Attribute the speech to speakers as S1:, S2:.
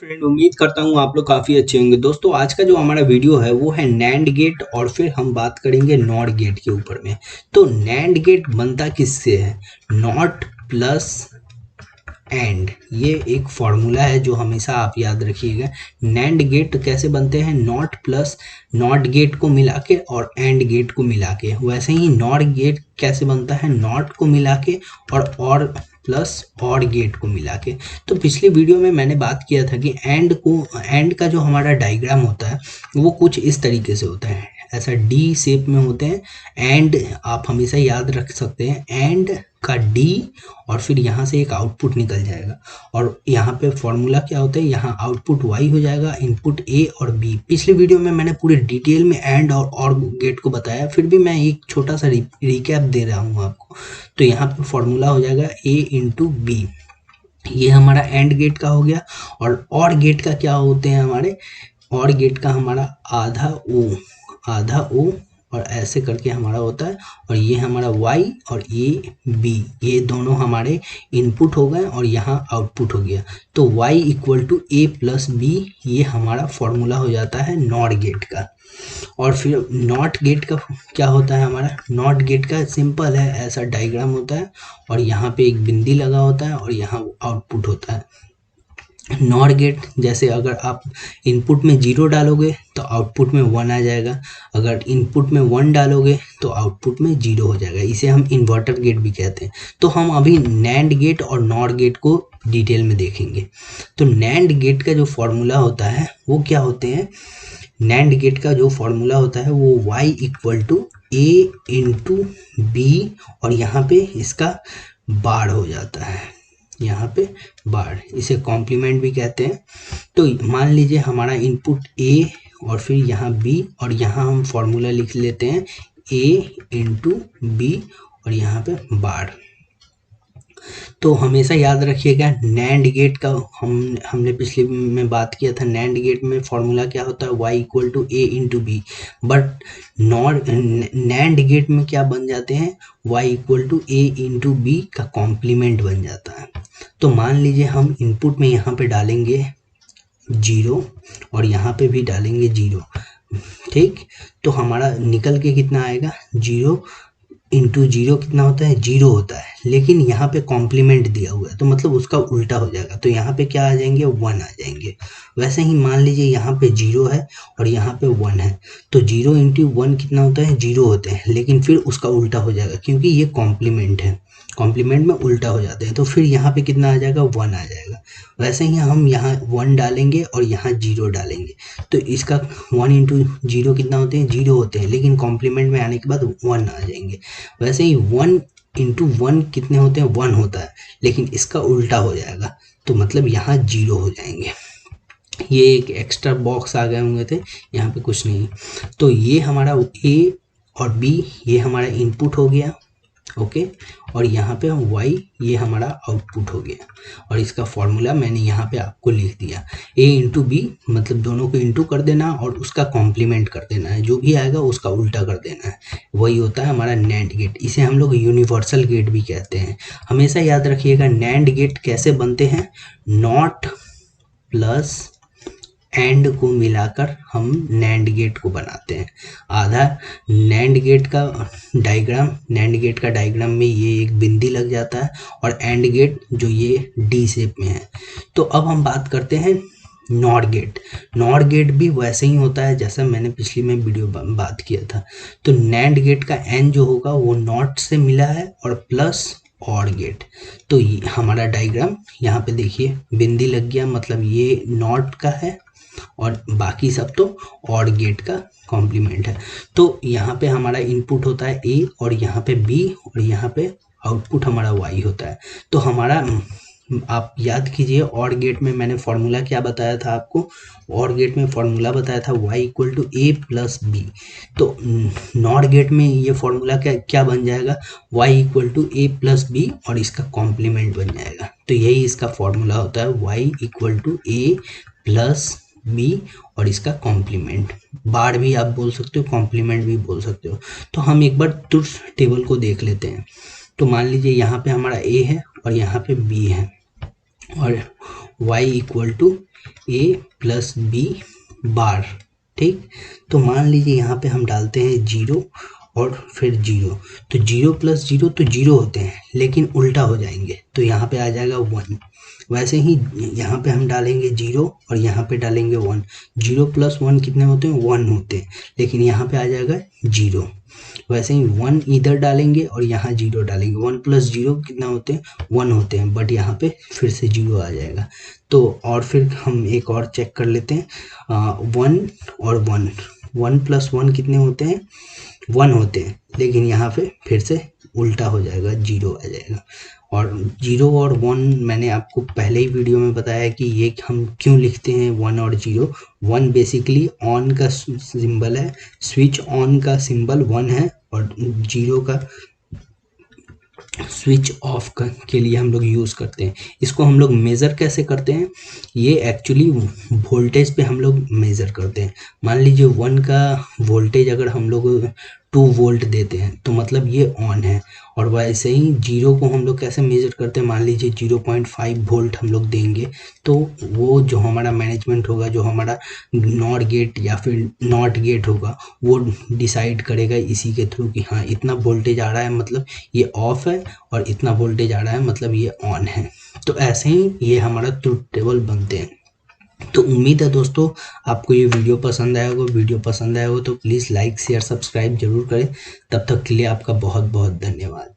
S1: Friend, उम्मीद करता हूँ आप लोग काफ़ी अच्छे होंगे। दोस्तों, आज का जो हमारा वीडियो है वो है नैंड गेट और फिर हम बात करेंगे नॉट गेट के ऊपर में। तो नैंड गेट बनता किससे है? नॉट प्लस एंड, ये एक फॉर्मूला है जो हमेशा आप याद रखिएगा। नैंड गेट कैसे बनते हैं? नॉट प्लस नॉट गेट को मिला के और एंड गेट को मिला के। वैसे ही नॉट गेट कैसे बनता है? नॉट को मिला के और प्लस और गेट को मिला के। तो पिछली वीडियो में मैंने बात किया था कि एंड का जो हमारा डायग्राम होता है वो कुछ इस तरीके से होता है, ऐसा डी शेप में होते हैं। एंड आप हमेशा याद रख सकते हैं, एंड का डी और फिर यहाँ से एक आउटपुट निकल जाएगा। और यहाँ पे फॉर्मूला क्या होता है? यहाँ आउटपुट वाई हो जाएगा, इनपुट ए और बी। पिछले वीडियो में मैंने पूरे डिटेल में एंड और गेट को बताया, फिर भी मैं एक छोटा सा रिकैप दे रहा हूँ आपको। तो यहाँ पे फॉर्मूला हो जाएगा ए इंटू बी, ये हमारा एंड गेट का हो गया। और गेट का क्या होते हैं हमारे? और गेट का हमारा आधा ओ और ऐसे करके हमारा होता है। और ये हमारा y और ये b, ये दोनों हमारे इनपुट हो गए और यहाँ आउटपुट हो गया। तो y equal to A plus B, ये हमारा फॉर्मूला हो जाता है नॉट गेट का। और फिर नॉट गेट का क्या होता है हमारा? नॉट गेट का सिंपल है, ऐसा डायग्राम होता है और यहाँ पे एक बिंदी लगा होता है और यहाँ आउटपुट होता है। नॉट गेट जैसे अगर आप इनपुट में 0 डालोगे तो आउटपुट में 1 आ जाएगा, अगर इनपुट में 1 डालोगे तो आउटपुट में 0 हो जाएगा। इसे हम इन्वर्टर गेट भी कहते हैं। तो हम अभी नैंड गेट और नॉट गेट को डिटेल में देखेंगे। तो नैंड गेट का जो फॉर्मूला होता है वो क्या होते हैं? नैंड गेट का जो फॉर्मूला होता है वो y equal to A into B और यहाँ पे इसका बार हो जाता है, यहाँ पे बार, इसे कॉम्प्लीमेंट भी कहते हैं। तो मान लीजिए हमारा इनपुट ए और फिर यहाँ बी और यहाँ हम फॉर्मूला लिख लेते हैं ए इंटू बी और यहाँ पे बार। तो हमेशा याद रखिएगा नैंड गेट का हमने पिछले में बात किया था। नैंड गेट में फॉर्मूला क्या होता है? y equal to A into B. But NAND gate में क्या बन जाते हैं? y equal to A into B का कॉम्प्लीमेंट बन जाता है। तो मान लीजिए हम इनपुट में यहाँ पे डालेंगे 0 और यहाँ पे भी डालेंगे 0, ठीक। तो हमारा निकल के कितना आएगा? 0 इंटू 0 कितना होता है? 0 होता है। लेकिन यहाँ पे कॉम्प्लीमेंट दिया हुआ है तो मतलब उसका उल्टा हो जाएगा, तो यहाँ पे क्या आ जाएंगे? 1 आ जाएंगे। वैसे ही मान लीजिए यहाँ पे 0 है और यहाँ पे 1 है, तो 0 इंटू 1 कितना होता है? 0 होते हैं, लेकिन फिर उसका उल्टा हो जाएगा क्योंकि ये कॉम्प्लीमेंट है, कॉम्प्लीमेंट में उल्टा हो जाते हैं। तो फिर यहाँ पे कितना आ जाएगा? 1 आ जाएगा। वैसे ही हम यहाँ 1 डालेंगे और यहाँ 0 डालेंगे तो इसका 1 इंटू 0 कितना होते हैं? 0 होते हैं, लेकिन कॉम्प्लीमेंट में आने के बाद 1 आ जाएंगे। वैसे ही 1 इंटू 1 कितने होते हैं? 1 होता है, लेकिन इसका उल्टा हो जाएगा तो मतलब यहाँ 0 हो जाएंगे। ये एक एक्स्ट्रा बॉक्स आ गए होंगे थे, यहाँ पे कुछ नहीं। तो ये हमारा ए और बी ये हमारा इनपुट हो गया, ओके। और यहाँ पे y ये हमारा आउटपुट हो गया और इसका फॉर्मूला मैंने यहाँ पे आपको लिख दिया। a इंटू बी मतलब दोनों को इंटू कर देना और उसका कॉम्प्लीमेंट कर देना है, जो भी आएगा उसका उल्टा कर देना है। वही होता है हमारा नैंड गेट। इसे हम लोग यूनिवर्सल गेट भी कहते हैं। हमेशा याद रखिएगा नैंड गेट कैसे बनते हैं? नॉट प्लस एंड को मिलाकर हम नैंड गेट को बनाते हैं। आधा नैंड गेट का डायग्राम में ये एक बिंदी लग जाता है और एंड गेट जो ये डी शेप में है। तो अब हम बात करते हैं नॉट गेट। नॉट गेट भी वैसे ही होता है जैसा मैंने पिछली में वीडियो बात किया था। तो नैंड गेट का एन जो होगा वो नॉट से मिला है और प्लस और गेट। तो हमारा डायग्राम यहाँ पे देखिए बिंदी लग गया, मतलब ये नॉट का है और बाकी सब तो और गेट का कॉम्प्लीमेंट है। तो यहाँ पे हमारा इनपुट होता है ए और यहाँ पे बी और यहाँ पे आउटपुट हमारा वाई होता है। तो हमारा आप याद कीजिए और गेट में मैंने फॉर्मूला क्या बताया था आपको? और गेट में फॉर्मूला बताया था y equal to A plus B. तो नॉट गेट में ये फॉर्मूला क्या बन जाएगा? y equal to A plus B और इसका कॉम्प्लीमेंट बन जाएगा। तो यही इसका फॉर्मूला होता है, y equal to A plus B और इसका कॉम्प्लीमेंट। बार भी आप बोल सकते हो, कॉम्प्लीमेंट भी बोल सकते हो। तो हम एक बार ट्रुथ टेबल को देख लेते हैं। तो मान लीजिए यहाँ पे हमारा a है और यहाँ पे b है और y equal to A plus B bar. ठीक, तो मान लीजिए यहाँ पे हम डालते हैं 0 और फिर 0, तो 0 प्लस 0 तो 0 होते हैं, लेकिन उल्टा हो जाएंगे, तो यहाँ पे आ जाएगा 1। वैसे ही यहाँ पे हम डालेंगे 0 और यहाँ पे डालेंगे 1। 0 प्लस 1 कितने होते हैं? 1 होते हैं, लेकिन यहाँ पे आ जाएगा 0। वैसे ही 1 इधर डालेंगे और यहाँ 0 डालेंगे। 1 प्लस 0 कितना होते हैं? 1 होते हैं, बट यहाँ पे फिर से 0 आ जाएगा। तो और फिर हम एक और चेक कर लेते हैं, 1 और 1। 1 प्लस 1 कितने होते हैं? 1 होते हैं, लेकिन यहाँ पे फिर से उल्टा हो जाएगा, 0 आ जाएगा। और 0 और 1 मैंने आपको पहले ही वीडियो में बताया कि ये हम क्यों लिखते हैं 1 और 0। 1 बेसिकली ऑन का सिंबल है, स्विच ऑन का सिंबल 1 है, और 0 का स्विच ऑफ के लिए हम लोग यूज़ करते हैं। इसको हम लोग मेज़र कैसे करते हैं? ये एक्चुअली वोल्टेज पे हम लोग मेज़र करते हैं। मान लीजिए 1 का वोल्टेज अगर हम लोग 2 वोल्ट देते हैं तो मतलब ये ऑन है, और वैसे ही 0 को हम लोग कैसे मेज़र करते हैं? मान लीजिए 0.5 वोल्ट हम लोग देंगे, तो वो जो हमारा मैनेजमेंट होगा, जो हमारा नॉट गेट या फिर नॉट गेट होगा, वो डिसाइड करेगा इसी के थ्रू कि हाँ इतना वोल्टेज आ रहा है मतलब ये ऑफ है, और इतना वोल्टेज आ रहा है मतलब ये ऑन है। तो ऐसे ही ये हमारा ट्रुथ टेबल बनते हैं। तो उम्मीद है दोस्तों आपको ये वीडियो पसंद आया होगा। वीडियो पसंद आया हो तो प्लीज़ लाइक शेयर सब्सक्राइब जरूर करें। तब तक के लिए आपका बहुत बहुत धन्यवाद।